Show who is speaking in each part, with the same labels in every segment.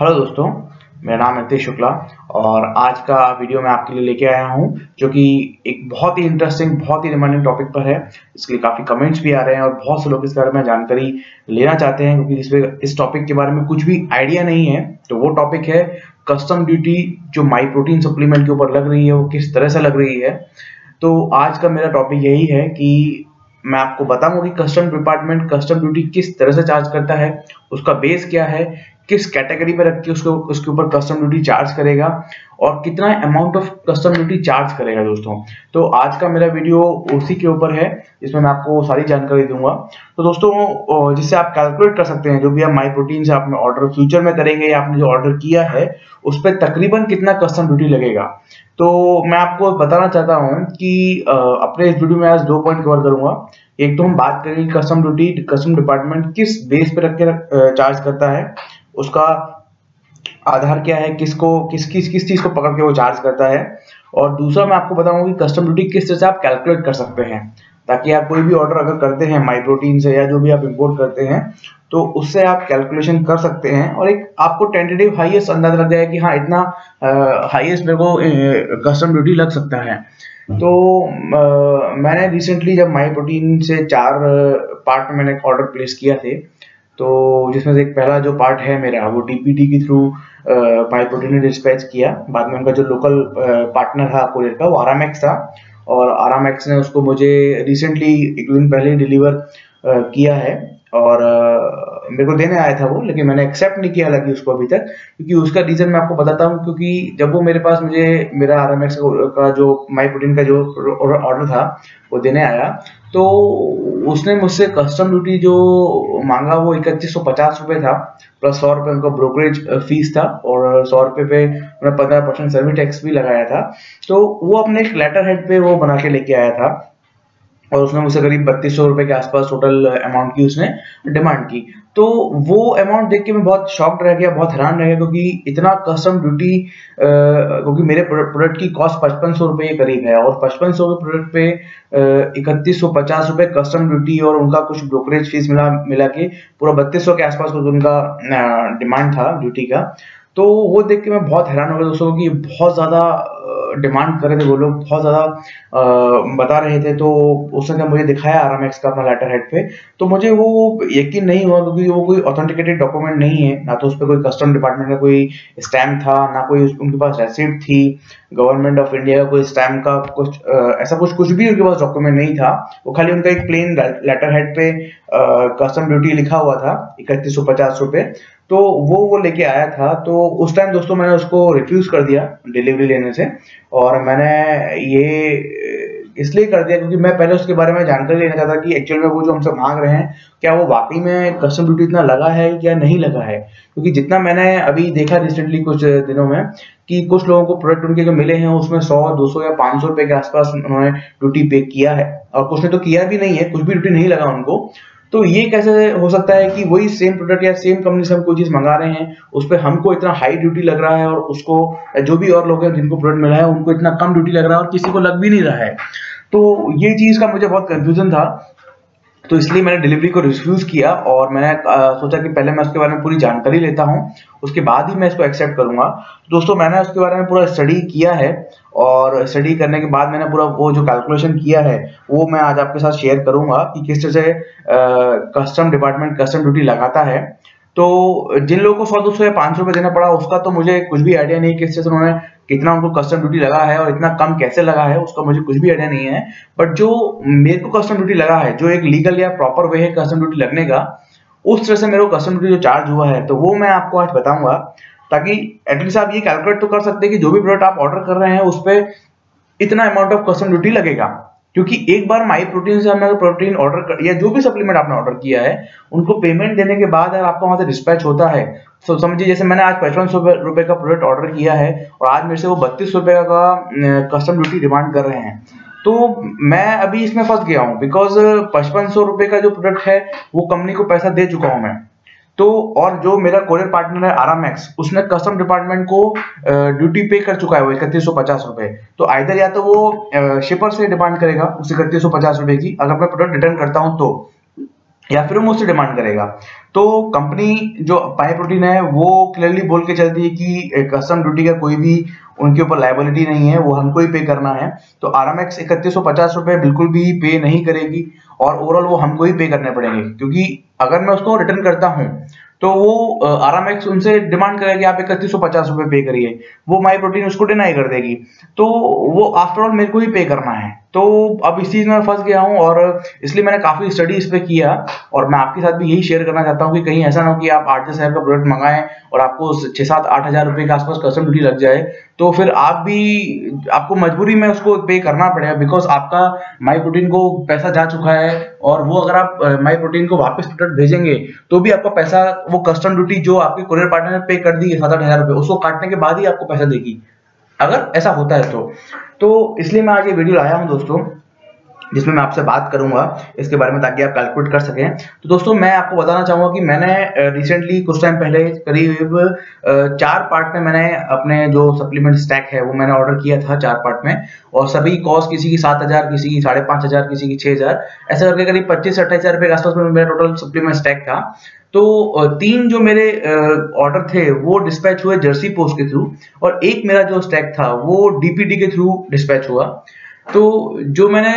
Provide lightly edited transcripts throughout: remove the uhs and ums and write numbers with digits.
Speaker 1: Hello दोस्तों, मेरा नाम है नितेश शुक्ला और आज का वीडियो मैं आपके लिए लेके आया हूं जो कि एक बहुत ही इंटरेस्टिंग, बहुत ही डिमांडिंग टॉपिक पर है। इसके लिए काफ़ी कमेंट्स भी आ रहे हैं और बहुत से लोग इस बारे में जानकारी लेना चाहते हैं क्योंकि इस टॉपिक के बारे में कुछ भी आइडिया नहीं है। तो वो टॉपिक है कस्टम ड्यूटी जो माई प्रोटीन सप्लीमेंट के ऊपर लग रही है वो किस तरह से लग रही है। तो आज का मेरा टॉपिक यही है कि मैं आपको बताऊंगा कि कस्टम डिपार्टमेंट कस्टम ड्यूटी किस तरह से चार्ज करता है, उसका बेस क्या है, किस कैटेगरी पर रख के उसके ऊपर कस्टम ड्यूटी चार्ज करेगा और कितना amount of custom duty charge करेगा दोस्तों। तो आज का मेरा वीडियो उसी के ऊपर है जिसमें मैं आपको सारी जानकारी दूंगा। तो दोस्तों जिससे आप कैलकुलेट कर सकते हैं जो भी आप माई प्रोटीन से आपने ऑर्डर फ्यूचर में करेंगे या आपने जो ऑर्डर किया है उस पर तकरीबन कितना कस्टम ड्यूटी लगेगा। तो मैं आपको बताना चाहता हूँ कि अपने इस वीडियो में आज 2 पॉइंट कवर करूंगा। एक तो हम बात करेंगे कस्टम ड्यूटी कस्टम डिपार्टमेंट किस बेस पे रख के चार्ज करता है, उसका आधार क्या है, किस चीज को पकड़ के वो चार्ज करता है, और दूसरा मैं आपको बताऊंगा कि कस्टम ड्यूटी किस तरह से आप कैलकुलेट कर सकते हैं ताकि आप कोई भी ऑर्डर अगर करते हैं माई प्रोटीन से या जो भी आप इंपोर्ट करते हैं तो उससे आप कैलकुलेशन कर सकते हैं और एक आपको टेंटेटिव हाईएस्ट अंदाजा लग जाए कि हाँ इतना हाईएस्ट मेरे को कस्टम ड्यूटी लग सकता है। तो मैंने रिसेंटली जब माई प्रोटीन से 4 पार्ट में मैंने ऑर्डर प्लेस किया थे, तो जिसमें से एक पहला जो पार्ट है मेरा वो डीपीटी के थ्रू माई प्रोटीन ने डिस्पैच किया। बाद में उनका जो लोकल पार्टनर था कोरियर का वो आरामैक्स था और आरामैक्स ने उसको मुझे रिसेंटली 1 दिन पहले डिलीवर किया है और मेरे को देने आया था वो, लेकिन मैंने एक्सेप्ट नहीं किया हालांकि उसको अभी तक, क्योंकि उसका रीजन मैं आपको बताता हूँ। क्योंकि जब वो मेरे पास मुझे मेरा आरामैक्स का जो माई प्रोटीन का जो ऑर्डर था वो देने आया तो उसने मुझसे कस्टम ड्यूटी जो मांगा वो 3150 रुपये था, प्लस 100 रुपये उनका ब्रोकरेज फीस था और 100 रुपये पे उन्होंने 15% सर्विस टैक्स भी लगाया था। तो वो अपने एक लेटर हेड पे वो बना के लेके आया था और उसने मुझसे करीब 3200 रुपये के आसपास टोटल अमाउंट की उसने डिमांड की। तो वो अमाउंट देख के मैं बहुत शॉक्ड रह गया, बहुत हैरान रह गया, क्योंकि इतना कस्टम ड्यूटी क्योंकि मेरे प्रोडक्ट की कॉस्ट 5500 रुपये के करीब है और 5500 के प्रोडक्ट पे 3150 रुपये कस्टम ड्यूटी और उनका कुछ ब्रोकरेज फीस मिला के पूरा 3200 के आसपास कुछ उनका डिमांड था ड्यूटी का। तो वो देख के मैं बहुत हैरान हो गया दोस्तों कि बहुत ज़्यादा डिमांड कर रहे थे वो लोग, बहुत ज़्यादा बता रहे थे। तो उसने जब मुझे दिखाया आरामैक्स का अपना लेटर हेड पे तो मुझे वो यकीन नहीं हुआ, क्योंकि वो कोई ऑथेंटिकेटेड डॉक्यूमेंट नहीं है, ना तो उस पर कोई कस्टम डिपार्टमेंट का कोई स्टैम्प था, ना कोई उनके पास रेसिप्ट थी गवर्नमेंट ऑफ इंडिया का कोई स्टैम्प का कुछ ऐसा कुछ भी उनके पास डॉक्यूमेंट नहीं था। वो खाली उनका एक प्लेन लेटर हेड पे कस्टम ड्यूटी लिखा हुआ था 3150 रुपये। तो वो लेके आया था। तो उस टाइम दोस्तों मैंने उसको रिफ्यूज कर दिया डिलीवरी लेने से, और मैंने ये इसलिए कर दिया क्योंकि मैं पहले उसके बारे में जानकारी लेना चाहता कि एक्चुअल में वो जो हमसे मांग रहे हैं क्या वो वाकई में कस्टम ड्यूटी इतना लगा है या नहीं लगा है। क्योंकि जितना मैंने अभी देखा रिसेंटली कुछ दिनों में कि कुछ लोगों को प्रोडक्ट उनके जो मिले हैं उसमें 100, 200 या 500 रुपये के आसपास उन्होंने ड्यूटी पे किया है और कुछ ने तो किया भी नहीं है, कुछ भी ड्यूटी नहीं लगा उनको। तो ये कैसे हो सकता है कि वही सेम प्रोडक्ट या सेम कंपनी से हम कोई चीज मंगा रहे हैं उस पर हमको इतना हाई ड्यूटी लग रहा है और उसको जो भी और लोग हैं जिनको प्रोडक्ट मिला है उनको इतना कम ड्यूटी लग रहा है और किसी को लग भी नहीं रहा है। तो ये चीज का मुझे बहुत कंफ्यूजन था, तो इसलिए मैंने डिलीवरी को रिफ्यूज किया और मैंने सोचा कि पहले मैं उसके बारे में पूरी जानकारी लेता हूं, उसके बाद ही मैं इसको एक्सेप्ट करूंगा। दोस्तों मैंने उसके बारे में पूरा स्टडी किया है और स्टडी करने के बाद मैंने पूरा वो जो कैलकुलेशन किया है वो मैं आज आपके साथ शेयर करूंगा कि किस तरह से कस्टम डिपार्टमेंट कस्टम ड्यूटी लगाता है। तो जिन लोगों को 100, 200 या 500 रुपये देना पड़ा उसका तो मुझे कुछ भी आइडिया नहीं किस तरह से उन्होंने कितना उनको कस्टम ड्यूटी लगा है और इतना कम कैसे लगा है उसका मुझे कुछ भी आइडिया नहीं है। बट जो मेरे को कस्टम ड्यूटी लगा है, जो एक लीगल या प्रॉपर वे है कस्टम ड्यूटी लगने का, उस तरह से मेरे को कस्टम ड्यूटी जो चार्ज हुआ है तो वो मैं आपको आज बताऊंगा, ताकि एटलीस्ट आप ये कैलकुलेट तो कर सकते हैं कि जो भी प्रोडक्ट आप ऑर्डर कर रहे हैं उस पर इतना अमाउंट ऑफ कस्टम ड्यूटी लगेगा। क्योंकि एक बार माई प्रोटीन से हमने प्रोटीन ऑर्डर कर या जो भी सप्लीमेंट आपने ऑर्डर किया है उनको पेमेंट देने के बाद अगर आपका वहां से डिस्पैच होता है, तो समझिए जैसे मैंने आज 5500 रुपये का प्रोडक्ट ऑर्डर किया है और आज मेरे से वो 3200 रुपये का कस्टम ड्यूटी डिमांड कर रहे हैं, तो मैं अभी इसमें फंस गया हूँ। बिकॉज 5500 रुपये का जो प्रोडक्ट है वो कंपनी को पैसा दे चुका हूँ मैं, तो और जो मेरा कोरियर पार्टनर है आरामैक्स उसने कस्टम डिपार्टमेंट को ड्यूटी पे कर चुका है वो 3150 रुपये। तो आइदर या तो वो शिपर से डिमांड करेगा उस 3150 रुपये की अगर मैं प्रोडक्ट रिटर्न करता हूँ तो, या फिर वो मुझसे डिमांड करेगा। तो कंपनी जो पाई प्रोटीन है वो क्लियरली बोल के चलती है कि कस्टम ड्यूटी का कोई भी उनके ऊपर लायबिलिटी नहीं है, वो हमको ही पे करना है। तो आरएमएक्स 3150 रुपए बिल्कुल भी पे नहीं करेगी और ओवरऑल वो हमको ही पे करने पड़ेंगे, क्योंकि अगर मैं उसको रिटर्न करता हूँ तो वो आरएमएक्स उनसे डिमांड करेगा कि आप 3150 रुपए पे करिए, वो माई प्रोटीन उसको डिनाई कर देगी, तो वो आफ्टर ऑल मेरे को ही पे करना है। तो अब इस चीज में फंस गया हूँ और इसलिए मैंने काफी स्टडी इस पे किया और मैं आपके साथ भी यही शेयर करना चाहता हूँ कि कहीं ऐसा ना हो कि आप 8-10 हजार का प्रोडक्ट मंगाएं और आपको 6-7-8 हजार रुपए के आसपास कस्टम ड्यूटी लग जाए, तो फिर आपको मजबूरी में उसको पे करना पड़ेगा, बिकॉज आपका माई प्रोटीन को पैसा जा चुका है और वो अगर आप माई प्रोटीन को वापस प्रोडक्ट भेजेंगे तो भी आपका पैसा, वो कस्टम ड्यूटी जो आपके कुरियर पार्टनर ने पे कर दी है 7-8 हजार रुपए, उसको काटने के बाद ही आपको पैसा देगी अगर ऐसा होता है तो इसलिए मैं आज ये वीडियो लाया हूं दोस्तों, जिसमें मैं आपसे बात करूंगा इसके बारे में ताकि आप कैलकुलेट कर सकें। तो दोस्तों मैं आपको बताना चाहूंगा कि मैंने रिसेंटली कुछ टाइम पहले करीब 4 पार्ट में मैंने अपने जो सप्लीमेंट स्टैक है वो मैंने ऑर्डर किया था 4 पार्ट में, और सभी कॉस्ट किसी की 7,000, किसी की 5,500, किसी की 6,000, ऐसा करके करीब 25 से 28 हजार रुपए के आसपास में मेरा टोटल सप्लीमेंट स्टैक था। तो 3 जो मेरे ऑर्डर थे वो डिस्पैच हुए जर्सी पोस्ट के थ्रू, और एक मेरा जो स्टैक था वो डीपीडी के थ्रू डिस्पैच हुआ। तो जो मैंने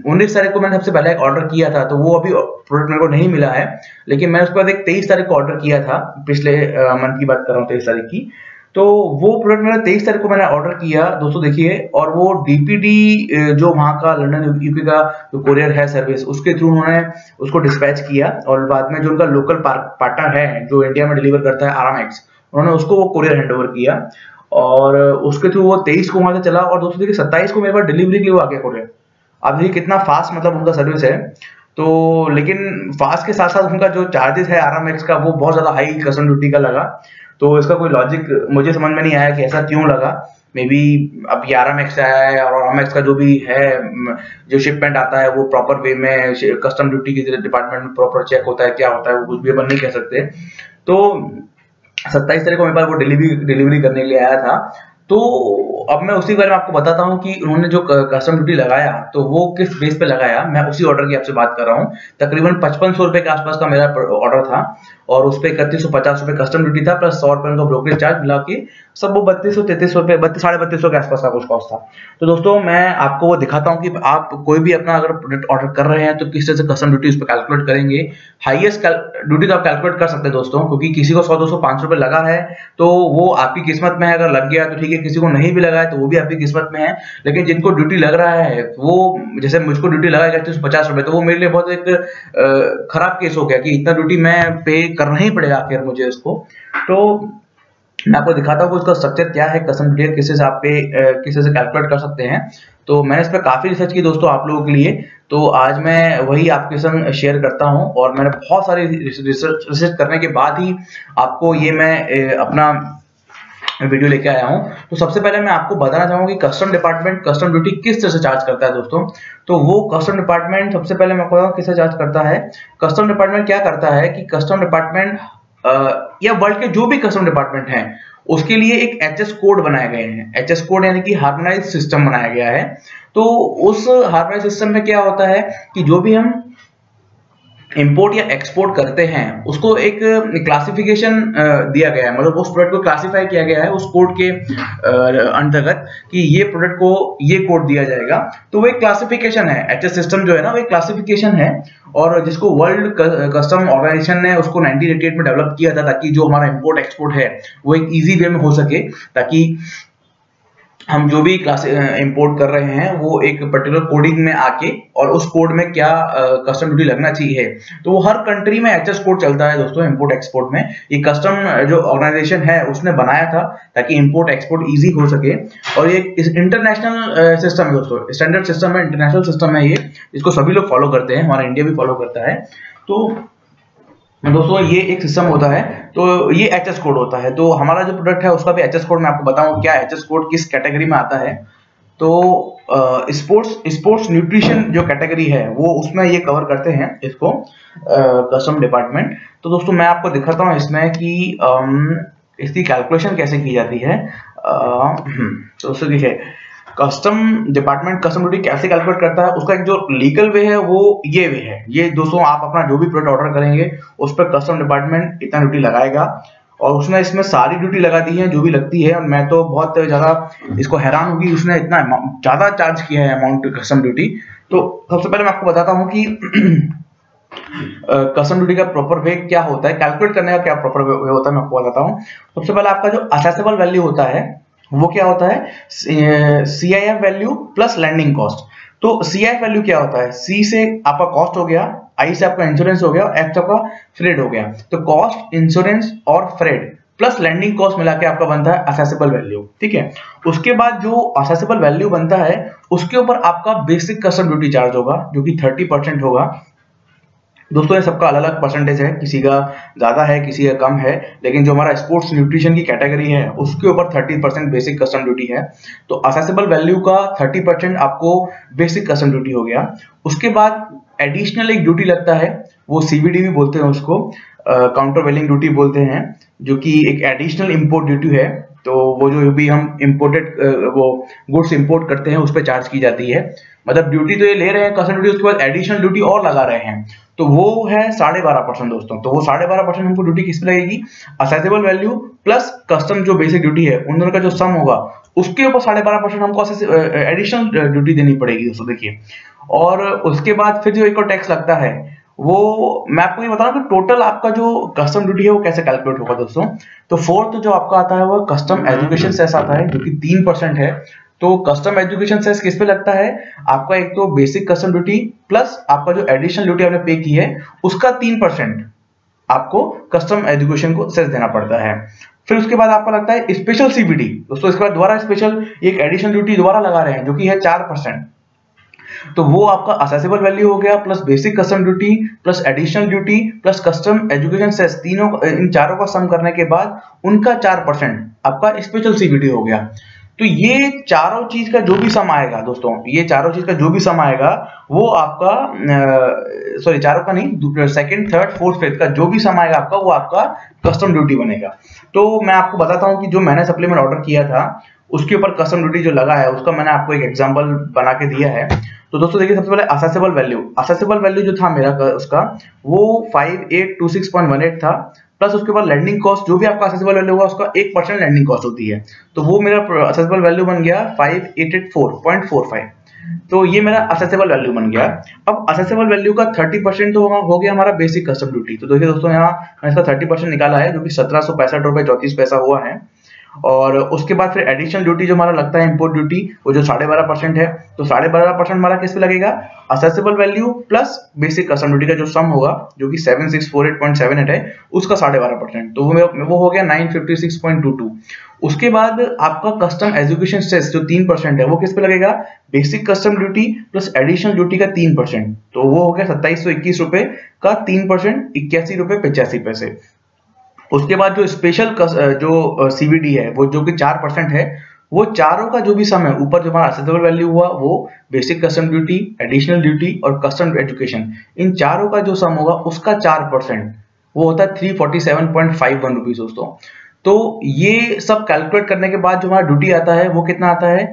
Speaker 1: 19 तारीख को मैंने सबसे पहले एक ऑर्डर किया था, तो वो अभी प्रोडक्ट मेरे को नहीं मिला है, लेकिन मैंने उसके बाद एक 23 तारीख को ऑर्डर किया था, पिछले मंथ की बात कर रहा हूँ 23 तारीख की। तो वो प्रोडक्ट मैंने 23 तारीख को मैंने ऑर्डर किया दोस्तों देखिए, और वो डीपीडी जो वहाँ का लंदन यूके का जो कोरियर है सर्विस, उसके थ्रू उन्होंने उसको डिस्पैच किया, और बाद में जो उनका लोकल पार्टनर है जो इंडिया में डिलीवर करता है आरएमएक्स, उन्होंने उसको वो कोरियर हैंडओवर किया और उसके थ्रू वो 23 को वहां से चला, और दोस्तों देखिए 27 को मेरे पास डिलीवरी के लिए वो आ गया कोरियर। अब देखिए कितना फास्ट मतलब उनका सर्विस है। तो लेकिन फास्ट के साथ साथ उनका जो चार्जेस है आरएमएक्स का वो बहुत ज्यादा हाई कस्टम ड्यूटी का लगा। तो इसका कोई लॉजिक मुझे समझ में नहीं आया कि ऐसा क्यों लगा। मे बी अब ये आरएमएक्स आया है और आरएमएक्स का जो भी है जो शिपमेंट आता है वो प्रॉपर वे में कस्टम ड्यूटी के डिपार्टमेंट में प्रॉपर चेक होता है, क्या होता है वो कुछ भी अपन नहीं कह सकते। तो 27 तारीख को मेरे पास वो डिलीवरी करने के लिए आया था। तो अब मैं उसी बारे में आपको बताता हूँ कि उन्होंने जो कस्टम ड्यूटी लगाया तो वो किस बेस पे लगाया। मैं उसी ऑर्डर की आपसे बात कर रहा हूँ। तकरीबन 5500 रुपए के आसपास का मेरा ऑर्डर था और उस पर 3150 रुपए कस्टम ड्यूटी था, प्लस 100 रुपए का ब्रोकरेज चार्ज मिला के सब वो 3200-3300 रुपए, 3200-3250 के आसपास का कुछ कॉस्ट था। तो दोस्तों मैं आपको वो दिखाता हूँ कि आप कोई भी अपना अगर प्रोडक्ट ऑर्डर कर रहे हैं तो किस तरह से कस्टम ड्यूटी उस पर कैलकुलेट करेंगे। हाईएस्ट ड्यूटी तो आप कैलकुलेट कर सकते हैं दोस्तों, क्योंकि किसी को 100-200-500 रुपए लगा है तो वो आपकी किस्मत में है, अगर लग गया तो ठीक है, किसी को नहीं भी लगा है तो वो भी आपकी किस्मत में है। लेकिन जिनको ड्यूटी लग रहा है वो, जैसे मुझको ड्यूटी लगा 3150 रुपए, तो वो मेरे लिए बहुत एक खराब केस हो गया कि इतना ड्यूटी मैं पे करना ही पड़ेगा आखिर मुझे उसको। तो मैं आपको दिखाता हूँ उसका स्ट्रक्चर क्या है, कस्टम ड्यूटी किस से आप पे किस से कैलकुलेट कर सकते हैं। तो मैंने इस पर काफी रिसर्च की दोस्तों आप लोगों के लिए, तो आज मैं वही आपके संग शेयर करता हूँ। और मैंने बहुत सारी रिसर्च करने के बाद ही आपको ये मैं अपना वीडियो लेके आया हूँ। तो सबसे पहले मैं आपको बताना चाहूंगा कि कस्टम डिपार्टमेंट कस्टम ड्यूटी किस तरह से चार्ज करता है दोस्तों। तो वो कस्टम डिपार्टमेंट सबसे पहले मैं आपको किस तरह चार्ज करता है। कस्टम डिपार्टमेंट क्या करता है कि कस्टम डिपार्टमेंट या वर्ल्ड के जो भी कस्टम डिपार्टमेंट हैं उसके लिए एक एचएस कोड बनाए गए हैं। एचएस कोड यानी कि हार्मोनाइज सिस्टम बनाया गया है। तो उस हार्मोनाइज सिस्टम में क्या होता है कि जो भी हम इंपोर्ट या एक्सपोर्ट करते हैं उसको एक क्लासिफिकेशन दिया गया है, मतलब उस प्रोडक्ट को क्लासिफाई किया गया है उस कोड के अंतर्गत कि ये प्रोडक्ट को ये कोड दिया जाएगा। तो वो एक क्लासिफिकेशन है, एचएस सिस्टम जो है ना वो एक क्लासिफिकेशन है, और जिसको वर्ल्ड कस्टम ऑर्गेनाइजेशन ने उसको 1988 में डेवलप किया था ताकि जो हमारा इंपोर्ट एक्सपोर्ट है वो एक इजी वे में हो सके, ताकि हम जो भी क्लास इंपोर्ट कर रहे हैं वो एक पर्टिकुलर कोडिंग में आके और उस कोड में क्या कस्टम ड्यूटी लगना चाहिए। तो वो हर कंट्री में एचएस कोड चलता है दोस्तों इंपोर्ट एक्सपोर्ट में। ये कस्टम जो ऑर्गेनाइजेशन है उसने बनाया था ताकि इंपोर्ट एक्सपोर्ट इजी हो सके, और ये इंटरनेशनल सिस्टम है दोस्तों, स्टैंडर्ड सिस्टम है, इंटरनेशनल सिस्टम है ये, इसको सभी लोग फॉलो करते हैं, हमारा इंडिया भी फॉलो करता है। तो दोस्तों ये एक सिस्टम होता है, तो ये एचएस कोड होता है। तो हमारा जो प्रोडक्ट है उसका भी एचएस कोड मैं आपको बताऊं क्या एचएस कोड किस कैटेगरी में आता है। तो स्पोर्ट्स न्यूट्रिशन जो कैटेगरी है वो उसमें ये कवर करते हैं इसको कस्टम डिपार्टमेंट। तो दोस्तों मैं आपको दिखाता हूँ इसमें कि इसकी कैलकुलेशन कैसे की जाती है। तो दोस्तों देखिए कस्टम डिपार्टमेंट कस्टम ड्यूटी कैसे कैलकुलेट करता है, उसका एक जो लीगल वे है वो ये वे है। ये दोस्तों आप अपना जो भी प्रोडक्ट ऑर्डर करेंगे उस पर कस्टम डिपार्टमेंट इतना ड्यूटी लगाएगा, और उसने इसमें सारी ड्यूटी लगा दी है जो भी लगती है। और मैं तो बहुत ज्यादा इसको हैरान होगी, उसने इतना ज्यादा चार्ज किया है अमाउंट कस्टम ड्यूटी। तो सबसे पहले मैं आपको बताता हूँ कि कस्टम ड्यूटी का प्रॉपर वे क्या होता है, कैलकुलेट करने का क्या प्रॉपर वे होता है, मैं आपको बताता हूँ। सबसे पहले आपका जो असेसेबल वैल्यू होता है वो क्या होता है, CIF value plus landing cost. तो CIF वैल्यू क्या होता है, C से आपका कॉस्ट हो गया, I से आपका इंश्योरेंस हो गया, F से आपका फ्रेड हो गया। तो कॉस्ट, इंश्योरेंस और फ्रेड प्लस लैंडिंग कॉस्ट मिला के आपका बनता है असेसेबल वैल्यू, ठीक है। उसके बाद जो असेसेबल वैल्यू बनता है उसके ऊपर आपका बेसिक कस्टम ड्यूटी चार्ज होगा जो कि 30% होगा। दोस्तों ये सबका अलग अलग परसेंटेज है, किसी का ज्यादा है किसी का कम है, लेकिन जो हमारा स्पोर्ट्स न्यूट्रिशन की कैटेगरी है उसके ऊपर 30% बेसिक कस्टम ड्यूटी है। तो असेसेबल वैल्यू का 30% आपको बेसिक कस्टम ड्यूटी हो गया। उसके बाद एडिशनल एक ड्यूटी लगता है, वो CVD भी बोलते हैं उसको, काउंटर वेलिंग ड्यूटी बोलते हैं, जो कि एक एडिशनल इंपोर्ट ड्यूटी है। तो वो जो भी हम इंपोर्टेड वो गुड्स इंपोर्ट करते हैं उस पर चार्ज की जाती है। मतलब ड्यूटी तो ये ले रहे हैं कस्टम ड्यूटी, उसके बाद एडिशनल ड्यूटी और लगा रहे हैं, तो वो है 12.5% दोस्तों। तो वो 12.5% हमको ड्यूटी किस पे लगेगी, असेसेबल वैल्यू प्लस कस्टम जो बेसिक ड्यूटी है उन दोनों का जो सम होगा उसके ऊपर 12.5% हमको एडिशनल ड्यूटी देनी पड़ेगी दोस्तों, देखिए। और उसके बाद फिर जो एक और टैक्स लगता है वो मैं आपको ये बता रहा हूँ कि टोटल आपका जो कस्टम ड्यूटी है वो कैसे कैलकुलेट होगा दोस्तों। तो फोर्थ जो आपका आता है वो कस्टम एजुकेशन सेस आता है जो कि 3% है। तो कस्टम एजुकेशन सेस किस पे लगता है, आपका एक तो बेसिक कस्टम ड्यूटी प्लस आपका जो एडिशनल ड्यूटी आपने पे की है उसका 3% आपको कस्टम एजुकेशन को सेस देना पड़ता है। फिर उसके बाद आपको लगता है स्पेशल CVD दोस्तों, इसके बाद दोबारा स्पेशल एक एडिशनल ड्यूटी दोबारा लगा रहे हैं जो कि है 4%। तो वो आपका असेसेबल वैल्यू हो गया plus basic custom duty plus additional duty plus custom education cess, तीनों इन चारों का सम करने के बाद उनका 4% आपका स्पेशल CVD हो गया। तो ये चारों चीज का जो भी सम आएगा दोस्तों, ये चारों चीज का जो भी सम आएगा वो आपका सॉरी चारों का नहीं, सेकंड, थर्ड, फोर्थ, फिफ्थ का जो भी सम आएगा आपका वो आपका कस्टम ड्यूटी बनेगा। तो मैं आपको बताता हूँ कि जो मैंने सप्लीमेंट ऑर्डर किया था उसके ऊपर कस्टम ड्यूटी जो लगा है उसका मैंने आपको एक एग्जांपल बना के दिया है। तो दोस्तों देखिए, सबसे पहले असेसेबल वैल्यू जो था मेरा उसका वो 5826.18 था, प्लस उसके बाद लैंडिंग कॉस्ट जो भी आपका असेसेबल वैल्यू होगा उसका 1% लैंडिंग कॉस्ट होती है। तो वो मेरा असेसेबल वैल्यू बन गया 5884.45। तो ये मेरा असेसेबल वैल्यू बन गया। अब असेसेबल वैल्यू का 30% तो हो गया हमारा बेसिक कस्टम ड्यूटी। तो देखिए दोस्तों, यहाँ मैंने इसका 30% निकाला है जो कि 1765.34 हुआ है। और उसके बाद फिर एडिशनल ड्यूटी जो हमारा लगता है इंपोर्ट ड्यूटी, वो जो 12.5% है, तो 12.5% हमारा किस पे लगेगा, accessible value plus basic custom duty का जो सम होगा जो कि 7648.78 है उसका 12.5%, तो वो हो गया 956.22। उसके बाद आपका कस्टम एजुकेशन सेस जो 3% है वो किस पे लगेगा, basic custom duty plus additional duty का 3%, तो वो हो गया 2721 रुपए का 3%, 81 रुपए 85 पैसे। उसके बाद जो स्पेशल जो CVD है वो जो कि 4% है, वो चारों का जो भी सम है, ऊपर जो हमारा असेसेबल वैल्यू हुआ वो basic custom duty, additional duty और कस्टम एजुकेशन, इन चारों का जो सम होगा उसका 4%, वो होता है 347.51 रुपीज दोस्तों। तो ये सब कैलकुलेट करने के बाद जो हमारा ड्यूटी आता है वो कितना आता है,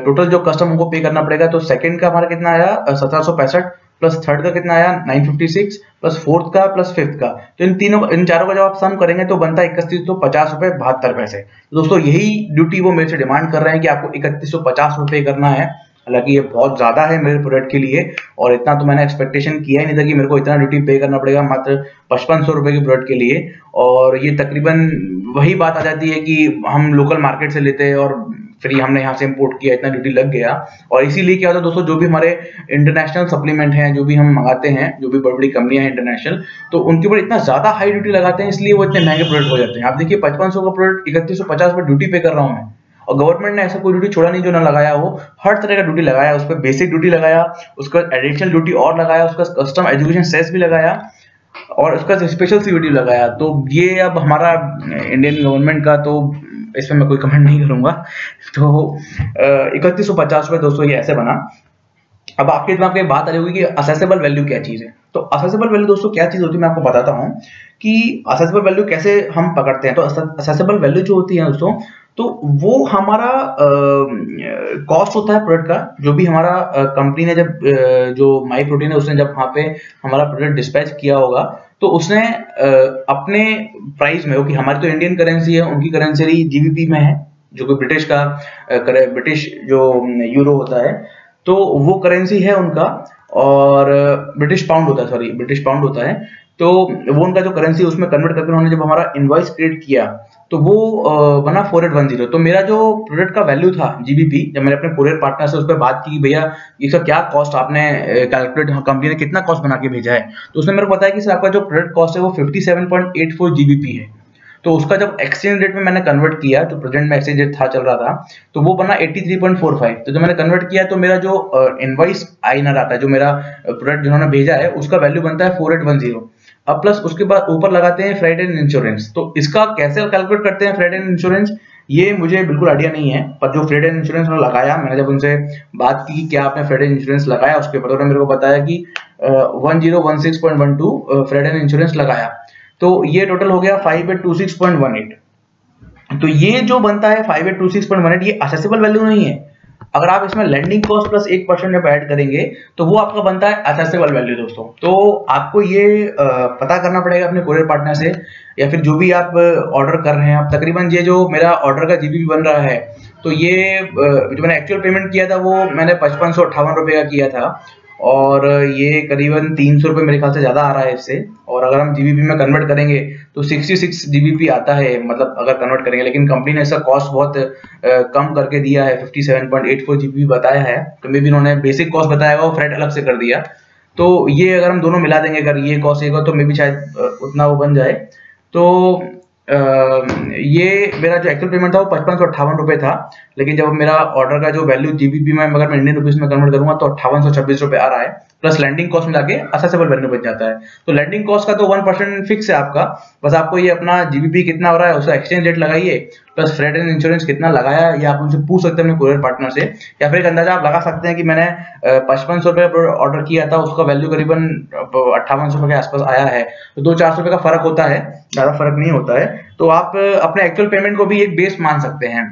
Speaker 1: टोटल जो कस्टम हमको पे करना पड़ेगा। तो सेकंड का हमारा कितना आया 1765, प्लस थर्ड का कितना आया 956, प्लस फोर्थ का प्लस फिफ्थ का, तो इन चारों का जब आप सम करेंगे तो बनता है 3150 रुपए 72 पैसे। तो दोस्तों यही ड्यूटी वो मेरे से डिमांड कर रहे हैं कि आपको 3150 रुपए करना है। हालांकि ये बहुत ज्यादा है मेरे प्रोडक्ट के लिए, और इतना तो मैंने एक्सपेक्टेशन किया ही नहीं था कि मेरे को इतना ड्यूटी पे करना पड़ेगा मात्र 5500 रुपए के प्रोडक्ट के लिए। और ये तकरीबन वही बात आ जाती है कि हम लोकल मार्केट से लेते हैं और फिर हमने यहाँ से इंपोर्ट किया, इतना ड्यूटी लग गया। और इसीलिए क्या होता है दोस्तों, जो भी हमारे इंटरनेशनल सप्लीमेंट हैं, जो भी हम मंगाते हैं, जो भी बड़ी बड़ी कंपनियां हैं इंटरनेशनल, तो उनके ऊपर इतना ज्यादा हाई ड्यूटी लगाते हैं, इसलिए वो इतने महंगे प्रोडक्ट हो जाते हैं। आप देखिए 5500 का प्रोडक्ट 3150 पर ड्यूटी पे कर रहा हूँ मैं, और गवर्नमेंट ने ऐसा कोई ड्यूटी छोड़ा नहीं जो ना लगाया हो, हर तरह का ड्यूटी लगाया, उस पर बेसिक ड्यूटी लगाया, उसका एडिशनल ड्यूटी और लगाया, उसका कस्टम एजुकेशन सेस भी लगाया, और उसका स्पेशल CVD लगाया। तो ये अब हमारा इंडियन गवर्नमेंट का, तो इसमें मैं कोई कमेंट नहीं करूंगा। तो 3150 रुपए दोस्तों ये ऐसे बना। अब आपके दिमाग में बात आ रही होगी कि असेसेबल वैल्यू क्या चीज है। तो असेसेबल वैल्यू दोस्तों क्या चीज होती है, मैं आपको बताता हूँ कि असेसेबल वैल्यू कैसे हम पकड़ते हैं। तो असेसेबल वैल्यू जो होती है दोस्तों, तो वो हमारा कॉस्ट होता है प्रोडक्ट का, जो भी हमारा कंपनी ने जब जो माई प्रोटीन है उसने जब वहाँ पे हमारा प्रोडक्ट डिस्पैच किया होगा, तो उसने अपने प्राइस में, क्योंकि हमारी तो इंडियन करेंसी है, उनकी करेंसी जीबीपी में है, जो कि ब्रिटिश का ब्रिटिश जो यूरो होता है, तो वो करेंसी है उनका, और ब्रिटिश पाउंड होता है, सॉरी ब्रिटिश पाउंड होता है। तो वो उनका जो करेंसी है उसमें कन्वर्ट करके उन्होंने जब हमारा इनवॉइस क्रिएट किया तो वो बना 4810। तो मेरा जो प्रोडक्ट का वैल्यू था जीबीपी, जब मैंने अपने कोरियर पार्टनर से उस पर बात की भैया इसका क्या कॉस्ट आपने कैलकुलेट, कंपनी ने कितना कॉस्ट बना के भेजा है, तो उसने मेरे को बताया कि सर आपका जो प्रोडक्ट कॉस्ट है वो 57.84 जीबीपी है। तो उसका जब एक्सचेंज रेट में मैंने कन्वर्ट किया, जो प्रेजेंट में एक्सचेंज रेट था चल रहा था, तो वो बना 83.45। तो जब मैंने कन्वर्ट किया तो मेरा जो इनवॉइस आईएनआर आता है, जो मेरा प्रोडक्ट जिन्होंने भेजा है उसका वैल्यू बनता है 4810। अब प्लस उसके बाद ऊपर लगाते हैं फ्राइट एंड इंश्योरेंस। तो इसका कैसे कैलकुलेट करते हैं फ्राइट एंड इंश्योरेंस, ये मुझे बिल्कुल आइडिया नहीं है, पर जो फ्राइट एंड इंश्योरेंस उन्होंने लगाया, मैंने जब उनसे बात की कि क्या आपने फ्राइट एंड इंश्योरेंस लगाया उसके ऊपर, उन्होंने मेरे को बताया कि 1016.12 फ्राइट एंड इंश्योरेंस लगाया। तो ये टोटल हो गया 5826.18। तो ये जो बनता है 5826.18, ये असेसेबल वैल्यू नहीं है। अगर आप इसमें लैंडिंग कॉस्ट प्लस 1% जब ऐड करेंगे तो वो आपका बनता है असेसेबल वैल्यू दोस्तों। तो आपको ये पता करना पड़ेगा अपने कोरियर पार्टनर से, या फिर जो भी आप ऑर्डर कर रहे हैं। आप तकरीबन ये जो मेरा ऑर्डर का जीबीपी बन रहा है, तो ये जो मैंने एक्चुअल पेमेंट किया था वो मैंने 5558 रुपये का किया था, और ये करीबन 300 रुपये मेरे ख्याल से ज्यादा आ रहा है इससे। और अगर हम जीबीपी में कन्वर्ट करेंगे तो 66 जीबीपी आता है, मतलब अगर कन्वर्ट करेंगे, लेकिन कंपनी ने इसका कॉस्ट बहुत कम करके दिया है, 57.84 जीबीपी बताया है। तो मे भी उन्होंने बेसिक कॉस्ट बताया वो फ्रेट अलग से कर दिया। तो ये अगर हम दोनों मिला देंगे, अगर ये कॉस्ट एक तो मे भी शायद उतना वो बन जाए। तो ये मेरा जो एक्चुअल पेमेंट था वो 5558 रुपये था, लेकिन जब मेरा ऑर्डर का जो वैल्यू जीबीपी में अगर मैं इंडियन रुपीस में कन्वर्ट करूंगा तो 5826 रुपये आ रहा है, प्लस लैंडिंग कॉस्ट मिला के असेसेबल वैल्यू बच जाता है। तो लैंडिंग कॉस्ट का तो 1% फिक्स है आपका, बस आपको ये अपना जीबीपी कितना हो रहा है उसका एक्सचेंज रेट लगाइए, प्लस फ्रेट एंड इंश्योरेंस कितना लगाया, ये आप उनसे पूछ सकते हैं अपने कोरियर पार्टनर से। या फिर एक अंदाजा आप लगा सकते हैं कि मैंने 5500 रुपये ऑर्डर किया था, उसका वैल्यू करीबन 5800 रुपये के आसपास आया है, तो 200-400 रुपये का फर्क होता है, ज्यादा फर्क नहीं होता है। तो आप अपने एक्चुअल पेमेंट को भी एक बेस मान सकते हैं।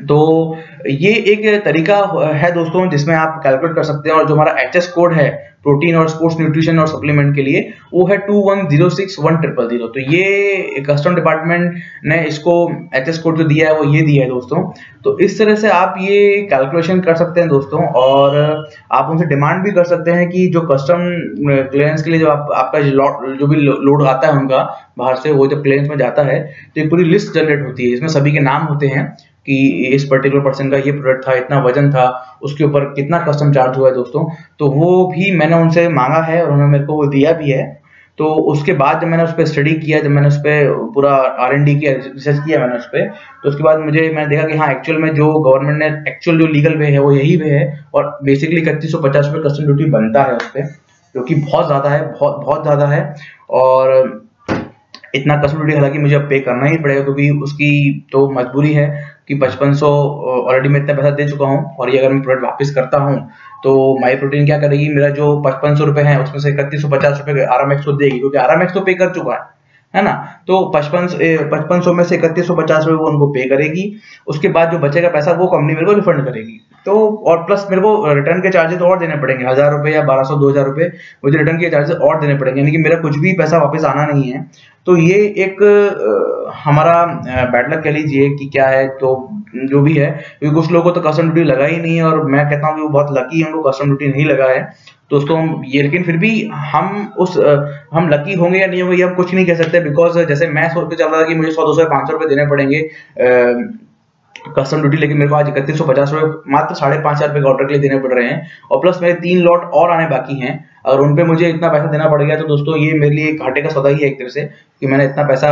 Speaker 1: तो ये एक तरीका है दोस्तों जिसमें आप कैलकुलेट कर सकते हैं। और जो हमारा एचएस कोड है प्रोटीन और स्पोर्ट्स न्यूट्रिशन और सप्लीमेंट के लिए, वो है 21061000। तो ये कस्टम डिपार्टमेंट ने इसको एचएस कोड जो दिया है वो ये दिया है दोस्तों। तो इस तरह से आप ये कैलकुलेशन कर सकते हैं दोस्तों, और आप उनसे डिमांड भी कर सकते हैं कि जो कस्टम क्लियरेंस के लिए जो आपका जो भी लोड आता है उनका बाहर से, वो जब क्लियरेंस में जाता है तो एक पूरी लिस्ट जनरेट होती है, इसमें सभी के नाम होते हैं कि इस पर्टिकुलर पर्सन का ये प्रोडक्ट था, इतना वजन था, उसके ऊपर कितना कस्टम चार्ज हुआ है दोस्तों। तो वो भी मैंने उनसे मांगा है और उन्होंने मेरे को वो दिया भी है। तो उसके बाद जब मैंने उस पर स्टडी किया, जब मैंने उस पर पूरा R&D किया, रिसर्च किया मैंने उस पर, तो उसके बाद मैंने देखा कि हाँ एक्चुअल में जो गवर्नमेंट ने एक्चुअल जो लीगल वे है वो यही वे है, और बेसिकली 3150 रुपये कस्टम ड्यूटी बनता है उस पर, जो कि बहुत ज़्यादा है, बहुत ज़्यादा है। और इतना कस्टम ड्यूटी हालांकि मुझे अब पे करना ही पड़ेगा, क्योंकि उसकी तो मजबूरी है कि 5500 ऑलरेडी मैं इतना पैसा दे चुका हूँ, और ये अगर मैं प्रोडक्ट वापस करता हूँ तो माई प्रोटीन क्या करेगी, मेरा जो 5500 रुपये है उसमें से 3150 रुपये RMX को देगी, क्योंकि RMX तो पे कर चुका है ना। तो 5500 में से 3150 रुपये वो उनको पे करेगी, उसके बाद जो बचेगा पैसा वो कंपनी मेरे को रिफंड करेगी। तो और प्लस मेरे को रिटर्न के चार्जेस और देने पड़ेंगे, 1000 रुपये या 1200-2000 रुपये मुझे रिटर्न के चार्जेस और देने पड़ेंगे, यानी कि मेरा कुछ भी पैसा वापस आना नहीं है। तो ये एक हमारा बैड लक कह लीजिए कि क्या है, तो जो भी है, क्योंकि कुछ लोगों को तो कस्टम ड्यूटी लगा ही नहीं है, और मैं कहता हूँ कि वो बहुत लकी है, उनको कस्टम ड्यूटी नहीं लगा है दोस्तों ये। लेकिन फिर भी हम लकी होंगे या नहीं होंगे ये हम कुछ नहीं कह सकते, बिकॉज जैसे मैं सोच के चल रहा था कि मुझे 100-200-500 रुपये देने पड़ेंगे कस्टम ड्यूटी, लेकिन मेरे को आज 3150 रुपये मात्र 5500 रुपये का ऑर्डर के लिए देने पड़ रहे हैं, और प्लस मेरे 3 लॉट और आने बाकी हैं। अगर उन पे मुझे इतना पैसा देना पड़ गया तो दोस्तों ये मेरे लिए घाटे का सौदा ही है एक तरह से, कि मैंने इतना पैसा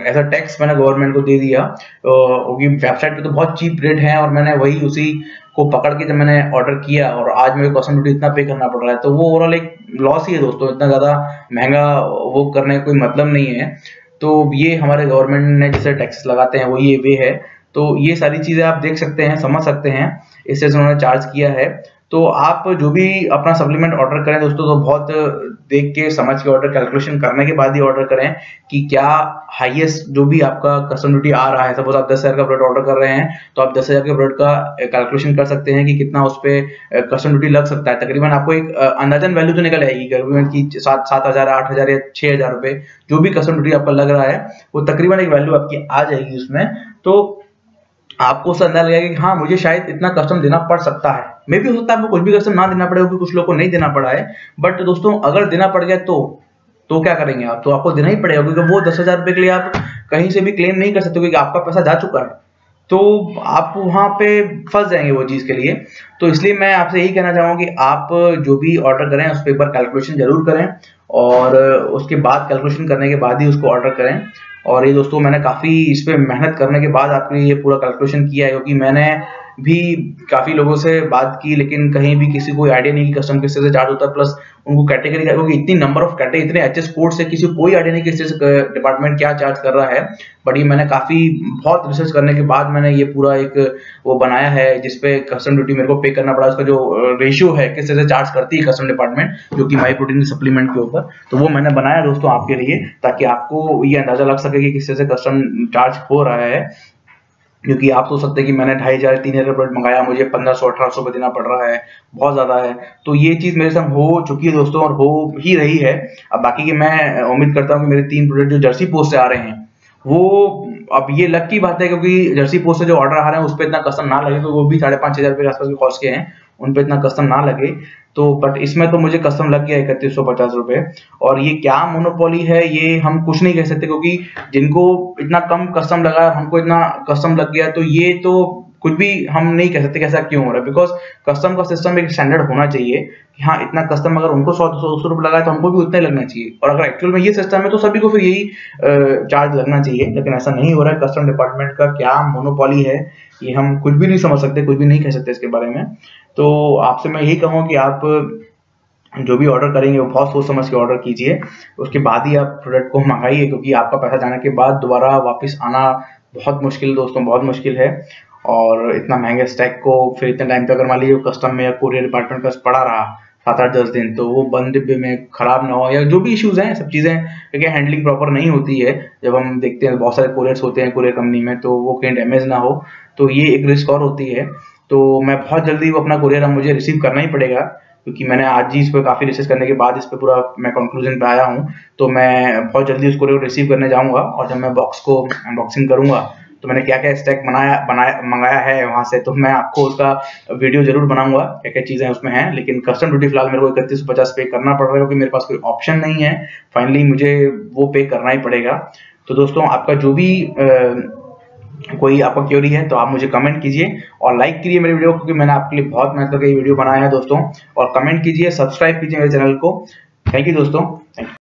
Speaker 1: ऐसा टैक्स मैंने गवर्नमेंट को दे दिया, क्योंकि वेबसाइट पे तो बहुत चीप रेट है, और मैंने वही उसी को पकड़ के जब मैंने ऑर्डर किया, और आज मेरे को कस्टम ड्यूटी इतना पे करना पड़ रहा है, तो वो ओवरऑल एक लॉस ही है दोस्तों। इतना ज़्यादा महंगा वो करने का कोई मतलब नहीं है। तो ये हमारे गवर्नमेंट ने जैसे टैक्सेस लगाते हैं वो ये वे है। तो ये सारी चीज़ें आप देख सकते हैं, समझ सकते हैं, इससे उन्होंने चार्ज किया है। तो आप जो भी अपना सप्लीमेंट ऑर्डर करें दोस्तों, तो बहुत देख के समझ के ऑर्डर, कैलकुलेशन करने के बाद ही ऑर्डर करें कि क्या हाईएस्ट जो भी आपका कस्टम ड्यूटी आ रहा है। सपोज आप 10,000 का प्रोडक्ट ऑर्डर कर रहे हैं, तो आप 10,000 के प्रोडक्ट का कैलकुलेशन कर सकते हैं कि कितना उस पर कस्टम ड्यूटी लग सकता है। तकरीबन आपको एक अंदाजन वैल्यू तो निकल आएगी गवर्नमेंट की, 7,000, 8,000 या 6,000 रुपए जो भी कस्टम ड्यूटी आपका लग रहा है, वो तकरीबन एक वैल्यू आपकी आ जाएगी उसमें। तो आपको उससे अंदाजा लगेगा कि हाँ, मुझे शायद इतना कस्टम देना पड़ सकता है। मे भी हो सकता है आपको कुछ भी कस्टम ना देना पड़े, क्योंकि कुछ लोगों को नहीं देना पड़ा है। बट दोस्तों, अगर देना पड़ गया तो क्या करेंगे आप? तो आपको देना ही पड़ेगा, क्योंकि वो 10,000 रुपए के लिए आप कहीं से भी क्लेम नहीं कर सकते, क्योंकि आपका पैसा जा चुका है। तो आप वहां पे फंस जाएंगे वो चीज के लिए। तो इसलिए मैं आपसे यही कहना चाहूंगा कि आप जो भी ऑर्डर करें उस पर एक बार कैलकुलेशन जरूर करें, और उसके बाद कैलकुलेशन करने के बाद ही उसको ऑर्डर करें। और ये दोस्तों, मैंने काफी इस पे मेहनत करने के बाद आपने ये पूरा कैलकुलेशन किया है, क्योंकि मैंने भी काफी लोगों से बात की, लेकिन कहीं भी किसी को आइडिया नहीं कि कस्टम किस तरह से चार्ज होता है, प्लस उनको कैटेगरी का, क्योंकि इतनी नंबर ऑफ कैटेगरी, इतने एचएस कोड से किसी को कोई आइडिया नहीं किस डिपार्टमेंट क्या चार्ज कर रहा है। बट ये मैंने काफी बहुत रिसर्च करने के बाद मैंने ये पूरा एक वो बनाया है, जिसपे कस्टम ड्यूटी मेरे को पे करना पड़ा, उसका जो रेशियो है किस तरह से चार्ज करती है कस्टम डिपार्टमेंट, जो कि माई प्रोटीन सप्लीमेंट के ऊपर। तो वो मैंने बनाया दोस्तों आपके लिए, ताकि आपको ये अंदाजा लग सके कि किस तरह से कस्टम चार्ज हो रहा है। क्योंकि आप सोच सकते हैं कि मैंने 2,500 3,000 प्रोडक्ट मंगाया, मुझे 1,500 1800 देना पड़ रहा है, बहुत ज्यादा है। तो ये चीज मेरे साथ हो चुकी है दोस्तों, और हो ही रही है। अब बाकी की मैं उम्मीद करता हूँ कि मेरे 3 प्रोडक्ट जो जर्सी पोस्ट से आ रहे हैं, वो अब ये लक की बात है, क्योंकि जर्सी पोस्ट से जो ऑर्डर आ रहे हैं उस पर इतना कस्टम ना लगे, तो वो भी 5,500 रुपए के आसपास के कॉस्ट के हैं, उन पर इतना कस्टम ना लगे। तो बट इसमें तो मुझे कस्टम लग गया 3,150 रुपए। और ये क्या मोनोपोली है, ये हम कुछ नहीं कह सकते, क्योंकि जिनको इतना कम कस्टम लगा और हमको इतना कस्टम लग गया, तो ये तो कुछ भी हम नहीं कह सकते कि ऐसा क्यों हो रहा है। बिकॉज कस्टम का सिस्टम एक स्टैंडर्ड होना चाहिए कि हाँ, इतना कस्टम अगर उनको 100-200 रुपए लगा है, तो हमको भी उतना ही लगना चाहिए। और अगर एक्चुअल में ये सिस्टम है, तो सभी को फिर यही चार्ज लगना चाहिए, लेकिन ऐसा नहीं हो रहा है। कस्टम डिपार्टमेंट का क्या मोनोपोली है, ये हम कुछ भी नहीं समझ सकते, कुछ भी नहीं कह सकते इसके बारे में। तो आपसे मैं यही कहूँगा कि आप जो भी ऑर्डर करेंगे वो बहुत सोच समझ के ऑर्डर कीजिए, उसके बाद ही आप प्रोडक्ट को मंगाइए, क्योंकि आपका पैसा जाने के बाद दोबारा वापस आना बहुत मुश्किल दोस्तों, बहुत मुश्किल है। और इतना महंगे स्टैक को फिर इतने टाइम पे अगर मान लीजिए कस्टम में या कुरियर डिपार्टमेंट का पड़ा रहा 7-8-10 दिन, तो वो बंद डिब्बे में खराब ना हो, या जो भी इश्यूज हैं, सब चीजें, क्योंकि हैंडलिंग प्रॉपर नहीं होती है। जब हम देखते हैं बहुत सारे कुरियर्स होते हैं कुरियर कंपनी में, तो वो कहीं डैमेज ना हो, तो ये एक रिस्क और होती है। तो मैं बहुत जल्दी वो अपना कुरियर अब मुझे रिसीव करना ही पड़ेगा, क्योंकि मैंने आज ही इस पर काफी रिसर्च करने के बाद इस पर पूरा मैं कंक्लूजन पे आया हूँ। तो मैं बहुत जल्दी उस कुरियर को रिसीव करने जाऊंगा, और जब मैं बॉक्स को अनबॉक्सिंग करूंगा, तो मैंने क्या क्या स्टैक मंगाया है वहां से, तो मैं आपको उसका वीडियो जरूर बनाऊंगा, क्या क्या चीजें उसमें हैं। लेकिन कस्टम ड्यूटी फिलहाल मेरे को 3150 पे करना पड़ रहा है, क्योंकि मेरे पास कोई ऑप्शन नहीं है, फाइनली मुझे वो पे करना ही पड़ेगा। तो दोस्तों, आपका जो भी कोई आपका क्वेरी है, तो आप मुझे कमेंट कीजिए और लाइक कीजिए मेरे वीडियो को, क्योंकि मैंने आपके लिए बहुत मेहनत करके ये वीडियो बनाया है दोस्तों। और कमेंट कीजिए, सब्सक्राइब कीजिए मेरे चैनल को। थैंक यू दोस्तों।